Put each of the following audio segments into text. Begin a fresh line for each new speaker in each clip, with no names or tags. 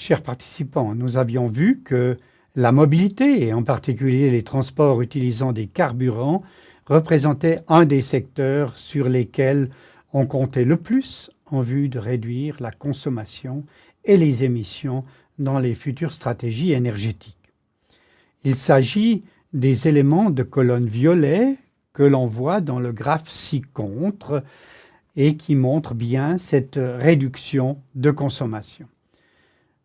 Chers participants, nous avions vu que la mobilité, et en particulier les transports utilisant des carburants, représentait un des secteurs sur lesquels on comptait le plus en vue de réduire la consommation et les émissions dans les futures stratégies énergétiques. Il s'agit des éléments de colonne violet que l'on voit dans le graphe ci-contre et qui montrent bien cette réduction de consommation.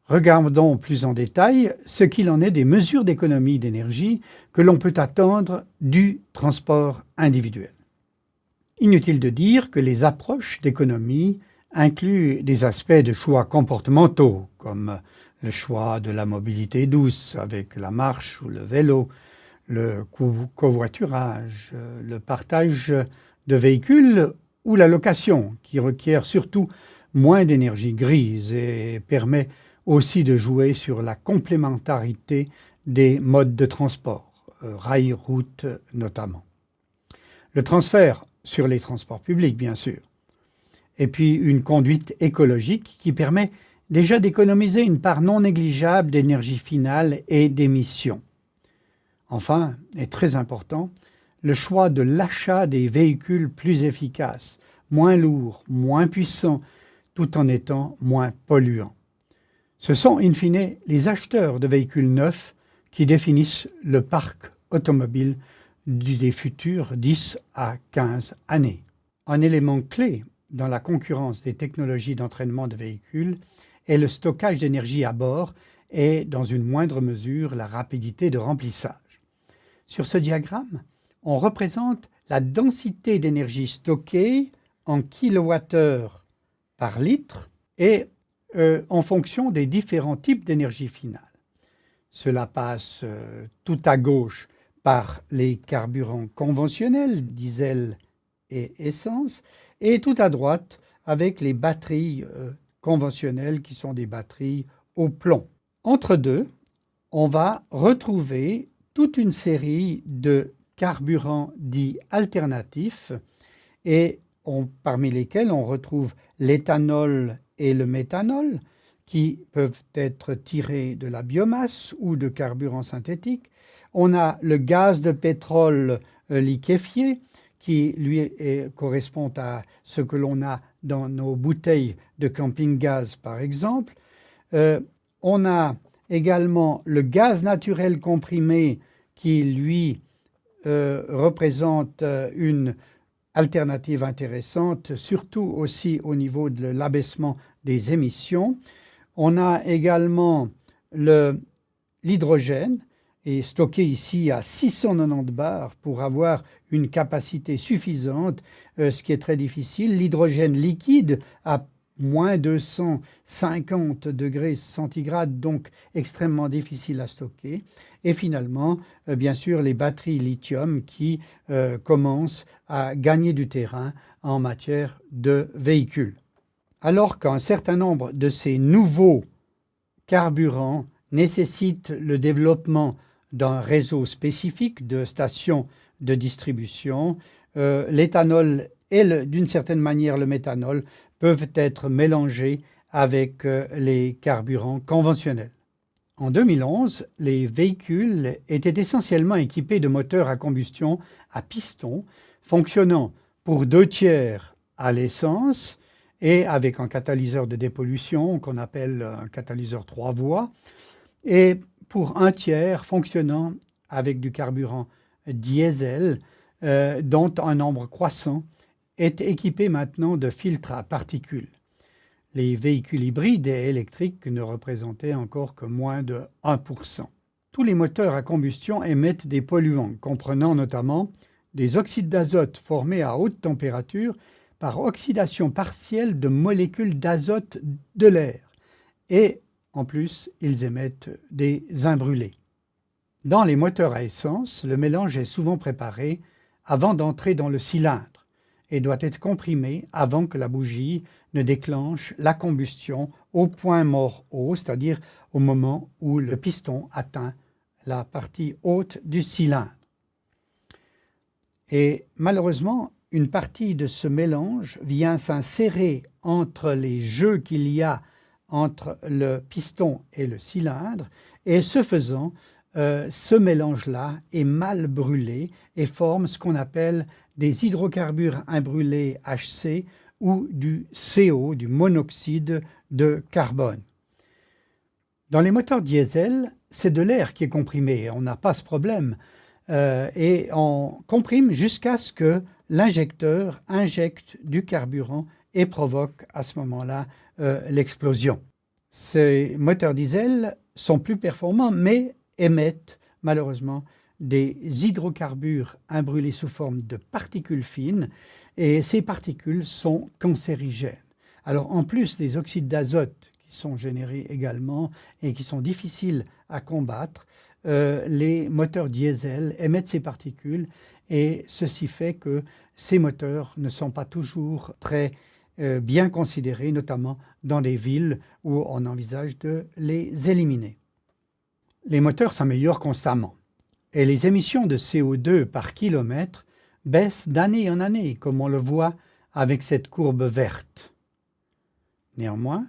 Regardons plus en détail ce qu'il en est des mesures d'économie d'énergie que l'on peut attendre du transport individuel. Inutile de dire que les approches d'économie incluent des aspects de choix comportementaux, comme le choix de la mobilité douce avec la marche ou le vélo, le covoiturage, le partage de véhicules ou la location, qui requiert surtout moins d'énergie grise et permet aussi de jouer sur la complémentarité des modes de transport, rail-route notamment. Le transfert sur les transports publics, bien sûr. Et puis une conduite écologique qui permet déjà d'économiser une part non négligeable d'énergie finale et d'émissions. Enfin, et très important, le choix de l'achat des véhicules plus efficaces, moins lourds, moins puissants, tout en étant moins polluants. Ce sont, in fine, les acheteurs de véhicules neufs qui définissent le parc automobile des futures 10 à 15 années. Un élément clé dans la concurrence des technologies d'entraînement de véhicules est le stockage d'énergie à bord et, dans une moindre mesure, la rapidité de remplissage. Sur ce diagramme, on représente la densité d'énergie stockée en kilowattheures par litre et en fonction des différents types d'énergie finale. Cela passe tout à gauche par les carburants conventionnels, diesel et essence, et tout à droite avec les batteries conventionnelles qui sont des batteries au plomb. Entre deux, on va retrouver toute une série de carburants dits alternatifs et parmi lesquels on retrouve l'éthanol et le méthanol qui peuvent être tirés de la biomasse ou de carburants synthétiques. On a le gaz de pétrole liquéfié qui, lui, correspond à ce que l'on a dans nos bouteilles de camping-gaz, par exemple. On a également le gaz naturel comprimé qui, lui, représente une alternative intéressante, surtout aussi au niveau de l'abaissement des émissions. On a également l'hydrogène, est stocké ici à 690 bars pour avoir une capacité suffisante, ce qui est très difficile. L'hydrogène liquide à moins 250 degrés centigrades, donc extrêmement difficile à stocker. Et finalement, bien sûr, les batteries lithium qui commencent à gagner du terrain en matière de véhicules. Alors qu'un certain nombre de ces nouveaux carburants nécessitent le développement d'un réseau spécifique de stations de distribution, l'éthanol et d'une certaine manière le méthanol peuvent être mélangés avec les carburants conventionnels. En 2011, les véhicules étaient essentiellement équipés de moteurs à combustion à piston, fonctionnant pour 2/3 à l'essence et avec un catalyseur de dépollution qu'on appelle un catalyseur 3 voies, et pour 1/3 fonctionnant avec du carburant diesel, dont un nombre croissant est équipé maintenant de filtres à particules. Les véhicules hybrides et électriques ne représentaient encore que moins de 1%. Tous les moteurs à combustion émettent des polluants, comprenant notamment des oxydes d'azote formés à haute température par oxydation partielle de molécules d'azote de l'air. Et en plus, ils émettent des imbrûlés. Dans les moteurs à essence, le mélange est souvent préparé avant d'entrer dans le cylindre et doit être comprimé avant que la bougie ne déclenche la combustion au point mort haut, c'est-à-dire au moment où le piston atteint la partie haute du cylindre. Et malheureusement, une partie de ce mélange vient s'insérer entre les jeux qu'il y a entre le piston et le cylindre, et ce faisant, ce mélange-là est mal brûlé et forme ce qu'on appelle des hydrocarbures imbrûlés HC ou du CO, du monoxyde de carbone. Dans les moteurs diesel, c'est de l'air qui est comprimé, on n'a pas ce problème, et on comprime jusqu'à ce que l'injecteur injecte du carburant et provoque à ce moment-là l'explosion. Ces moteurs diesel sont plus performants, mais émettent malheureusement des hydrocarbures imbrûlés sous forme de particules fines, et ces particules sont cancérigènes. Alors en plus des oxydes d'azote qui sont générés également et qui sont difficiles à combattre, les moteurs diesel émettent ces particules, et ceci fait que ces moteurs ne sont pas toujours très bien considérés, notamment dans les villes où on envisage de les éliminer. Les moteurs s'améliorent constamment et les émissions de CO2 par kilomètre baissent d'année en année, comme on le voit avec cette courbe verte. Néanmoins,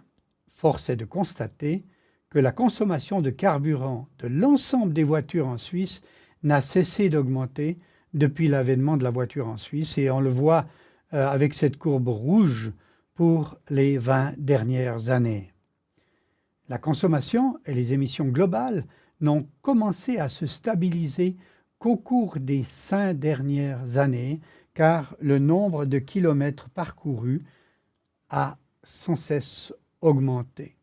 force est de constater que la consommation de carburant de l'ensemble des voitures en Suisse n'a cessé d'augmenter depuis l'avènement de la voiture en Suisse, et on le voit avec cette courbe rouge pour les 20 dernières années. La consommation et les émissions globales n'ont commencé à se stabiliser qu'au cours des 5 dernières années, car le nombre de kilomètres parcourus a sans cesse augmenté.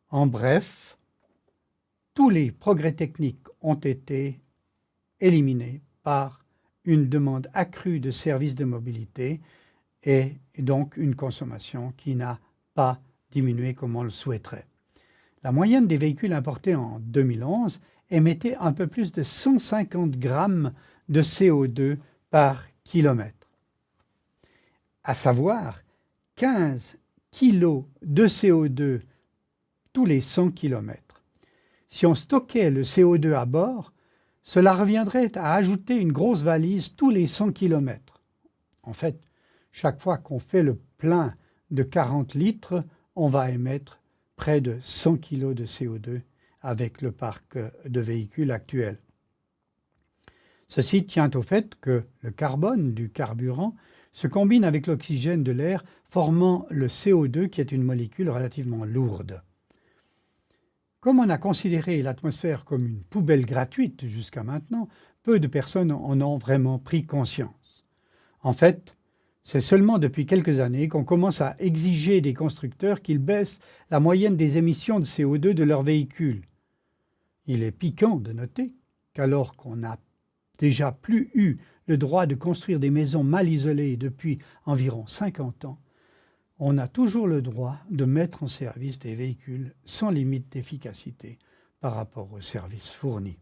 En bref, tous les progrès techniques ont été éliminés par une demande accrue de services de mobilité et donc une consommation qui n'a pas diminué comme on le souhaiterait. La moyenne des véhicules importés en 2011 émettait un peu plus de 150 grammes de CO2 par kilomètre, à savoir 15 kilos de CO2 tous les 100 km. Si on stockait le CO2 à bord, cela reviendrait à ajouter une grosse valise tous les 100 km. En fait, chaque fois qu'on fait le plein de 40 litres, on va émettre près de 100 kg de CO2 avec le parc de véhicules actuel. Ceci tient au fait que le carbone du carburant se combine avec l'oxygène de l'air, formant le CO2 qui est une molécule relativement lourde. Comme on a considéré l'atmosphère comme une poubelle gratuite jusqu'à maintenant, peu de personnes en ont vraiment pris conscience. En fait, c'est seulement depuis quelques années qu'on commence à exiger des constructeurs qu'ils baissent la moyenne des émissions de CO2 de leurs véhicules. Il est piquant de noter qu'alors qu'on n'a déjà plus eu le droit de construire des maisons mal isolées depuis environ 50 ans, on a toujours le droit de mettre en service des véhicules sans limite d'efficacité par rapport aux services fournis.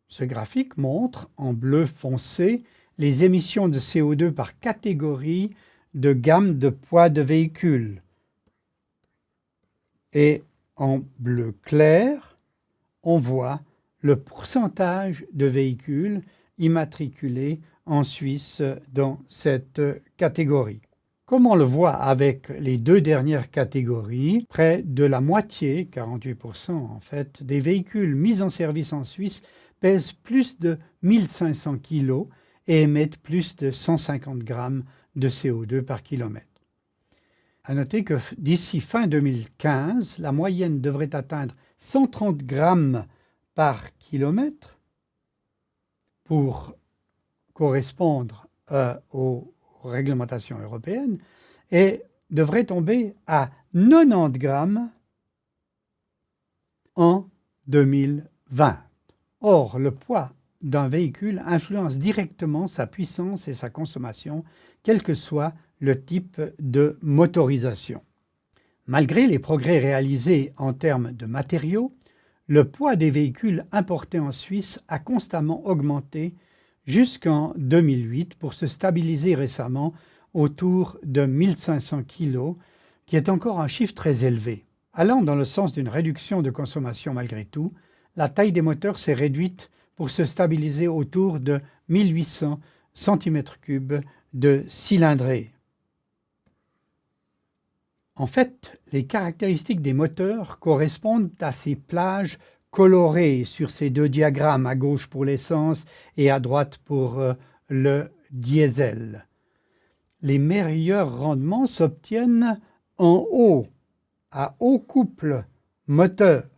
Ce graphique montre en bleu foncé les émissions de CO2 par catégorie de gamme de poids de véhicule. Et en bleu clair, on voit le pourcentage de véhicules immatriculés en Suisse dans cette catégorie. Comme on le voit avec les deux dernières catégories, près de la moitié, 48% en fait, des véhicules mis en service en Suisse pèsent plus de 1500 kg et émettent plus de 150 grammes de CO2 par kilomètre. À noter que d'ici fin 2015, la moyenne devrait atteindre 130 grammes par kilomètre pour correspondre aux réglementations européennes et devrait tomber à 90 grammes en 2020. Or, le poids d'un véhicule influence directement sa puissance et sa consommation, quel que soit le type de motorisation. Malgré les progrès réalisés en termes de matériaux, le poids des véhicules importés en Suisse a constamment augmenté jusqu'en 2008 pour se stabiliser récemment autour de 1500 kg, qui est encore un chiffre très élevé. Allant dans le sens d'une réduction de consommation malgré tout, la taille des moteurs s'est réduite pour se stabiliser autour de 1800 cm3 de cylindrée. En fait, les caractéristiques des moteurs correspondent à ces plages colorées sur ces deux diagrammes, à gauche pour l'essence et à droite pour le diesel. Les meilleurs rendements s'obtiennent en haut, à haut couple moteur.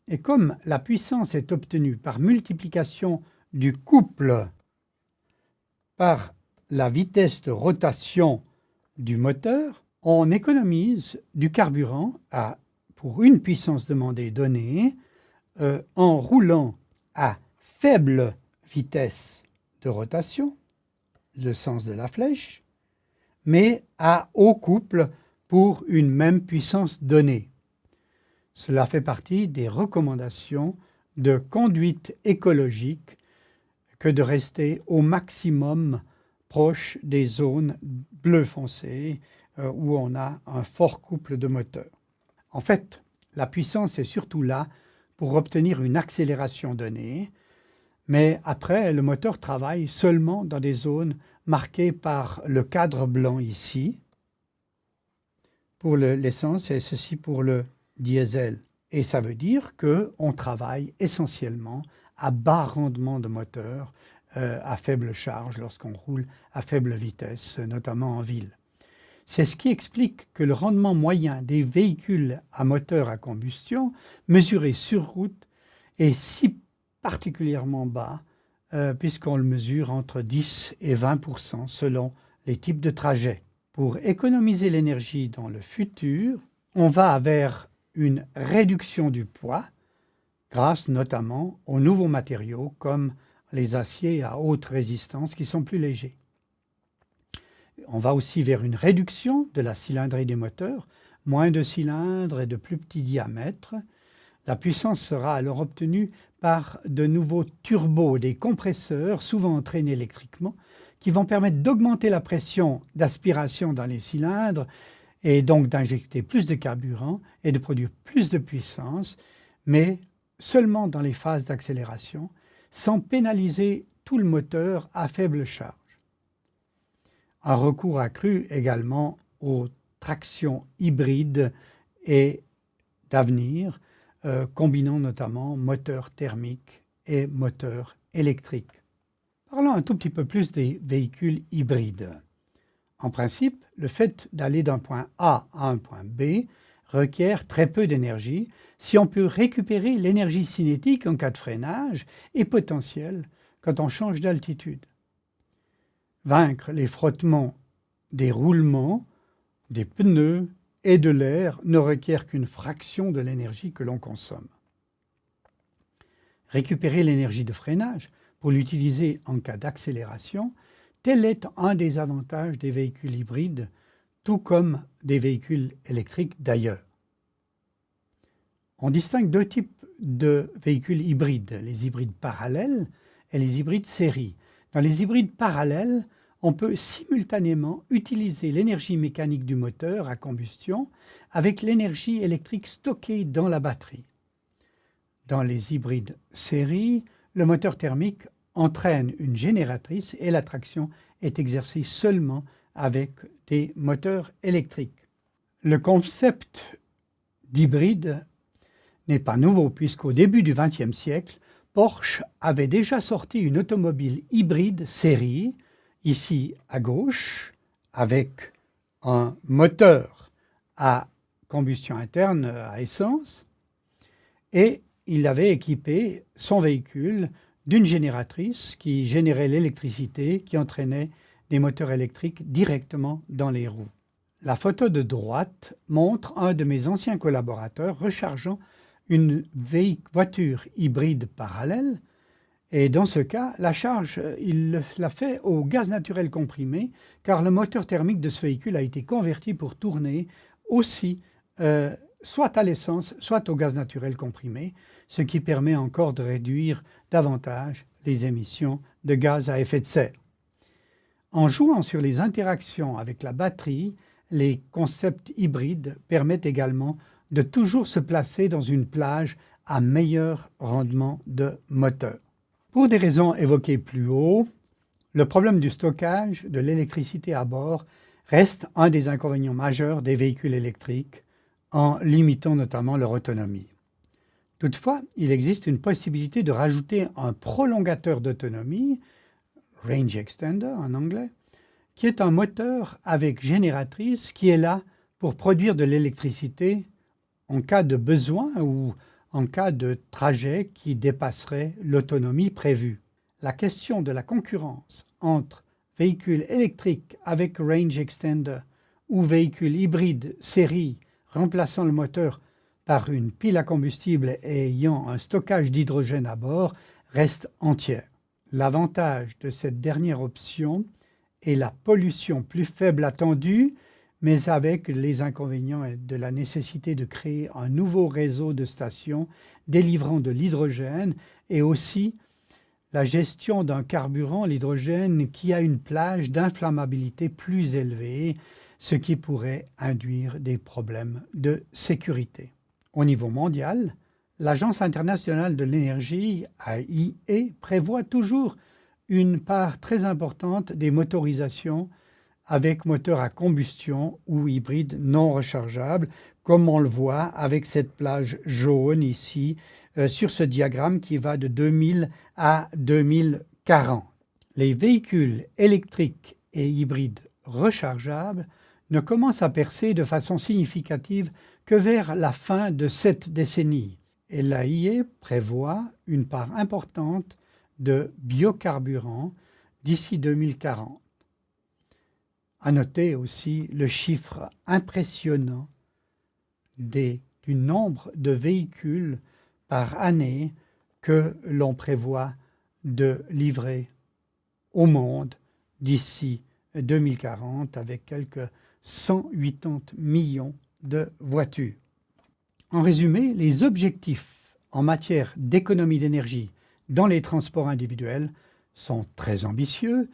Et comme la puissance est obtenue par multiplication du couple par la vitesse de rotation du moteur, on économise du carburant pour une puissance demandée donnée en roulant à faible vitesse de rotation, le sens de la flèche, mais à haut couple pour une même puissance donnée. Cela fait partie des recommandations de conduite écologique que de rester au maximum proche des zones bleu foncé où on a un fort couple de moteurs. En fait, la puissance est surtout là pour obtenir une accélération donnée, mais après, le moteur travaille seulement dans des zones marquées par le cadre blanc ici, pour l'essence et ceci pour le diesel. Et ça veut dire qu'on travaille essentiellement à bas rendement de moteur, à faible charge lorsqu'on roule à faible vitesse, notamment en ville. C'est ce qui explique que le rendement moyen des véhicules à moteur à combustion, mesuré sur route, est si particulièrement bas, puisqu'on le mesure entre 10 et 20% selon les types de trajets. Pour économiser l'énergie dans le futur, on va vers une réduction du poids, grâce notamment aux nouveaux matériaux comme les aciers à haute résistance qui sont plus légers. On va aussi vers une réduction de la cylindrée des moteurs, moins de cylindres et de plus petits diamètres. La puissance sera alors obtenue par de nouveaux turbos, des compresseurs souvent entraînés électriquement, qui vont permettre d'augmenter la pression d'aspiration dans les cylindres et donc d'injecter plus de carburant et de produire plus de puissance, mais seulement dans les phases d'accélération, sans pénaliser tout le moteur à faible charge. Un recours accru également aux tractions hybrides et d'avenir, combinant notamment moteur thermique et moteur électrique. Parlons un tout petit peu plus des véhicules hybrides. En principe, le fait d'aller d'un point A à un point B requiert très peu d'énergie si on peut récupérer l'énergie cinétique en cas de freinage et potentielle quand on change d'altitude. Vaincre les frottements des roulements, des pneus et de l'air ne requiert qu'une fraction de l'énergie que l'on consomme. Récupérer l'énergie de freinage pour l'utiliser en cas d'accélération, tel est un des avantages des véhicules hybrides, tout comme des véhicules électriques d'ailleurs. On distingue deux types de véhicules hybrides, les hybrides parallèles et les hybrides série. Dans les hybrides parallèles, on peut simultanément utiliser l'énergie mécanique du moteur à combustion avec l'énergie électrique stockée dans la batterie. Dans les hybrides série, le moteur thermique entraîne une génératrice et la traction est exercée seulement avec des moteurs électriques. Le concept d'hybride n'est pas nouveau puisqu'au début du XXe siècle, Porsche avait déjà sorti une automobile hybride série, ici à gauche, avec un moteur à combustion interne à essence, et il avait équipé son véhicule d'une génératrice qui générait l'électricité qui entraînait des moteurs électriques directement dans les roues. La photo de droite montre un de mes anciens collaborateurs rechargeant une voiture hybride parallèle, et dans ce cas, la charge, il l'a fait au gaz naturel comprimé, car le moteur thermique de ce véhicule a été converti pour tourner aussi soit à l'essence, soit au gaz naturel comprimé, ce qui permet encore de réduire davantage les émissions de gaz à effet de serre. En jouant sur les interactions avec la batterie, les concepts hybrides permettent également de toujours se placer dans une plage à meilleur rendement de moteur. Pour des raisons évoquées plus haut, le problème du stockage de l'électricité à bord reste un des inconvénients majeurs des véhicules électriques en limitant notamment leur autonomie. Toutefois, il existe une possibilité de rajouter un prolongateur d'autonomie, range extender en anglais, qui est un moteur avec génératrice qui est là pour produire de l'électricité en cas de besoin ou en cas de trajet qui dépasserait l'autonomie prévue. La question de la concurrence entre véhicules électriques avec range extender ou véhicules hybrides série remplaçant le moteur par une pile à combustible et ayant un stockage d'hydrogène à bord reste entière. L'avantage de cette dernière option est la pollution plus faible attendue, mais avec les inconvénients de la nécessité de créer un nouveau réseau de stations délivrant de l'hydrogène et aussi la gestion d'un carburant, l'hydrogène, qui a une plage d'inflammabilité plus élevée, ce qui pourrait induire des problèmes de sécurité. Au niveau mondial, l'Agence internationale de l'énergie, AIE, prévoit toujours une part très importante des motorisations avec moteur à combustion ou hybride non rechargeable, comme on le voit avec cette plage jaune ici sur ce diagramme qui va de 2000 à 2040. Les véhicules électriques et hybrides rechargeables ne commencent à percer de façon significative que vers la fin de cette décennie. Et l'AIE prévoit une part importante de biocarburants d'ici 2040. À noter aussi le chiffre impressionnant du nombre de véhicules par année que l'on prévoit de livrer au monde d'ici 2040 avec quelques 180 millions de voitures. En résumé, les objectifs en matière d'économie d'énergie dans les transports individuels sont très ambitieux,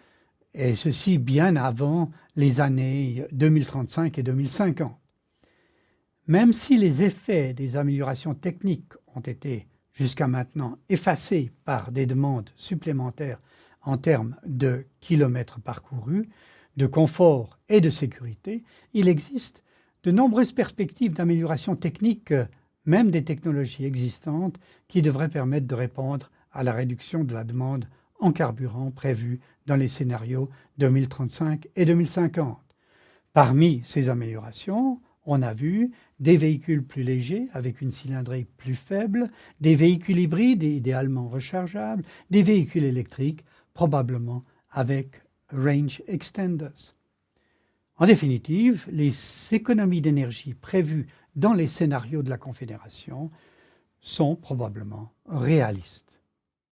et ceci bien avant les années 2035 et 2050. Même si les effets des améliorations techniques ont été jusqu'à maintenant effacés par des demandes supplémentaires en termes de kilomètres parcourus, de confort et de sécurité, il existe de nombreuses perspectives d'amélioration technique, même des technologies existantes, qui devraient permettre de répondre à la réduction de la demande en carburant prévue dans les scénarios 2035 et 2050. Parmi ces améliorations, on a vu des véhicules plus légers avec une cylindrée plus faible, des véhicules hybrides et idéalement rechargeables, des véhicules électriques probablement avec range extenders. En définitive, les économies d'énergie prévues dans les scénarios de la Confédération sont probablement réalistes.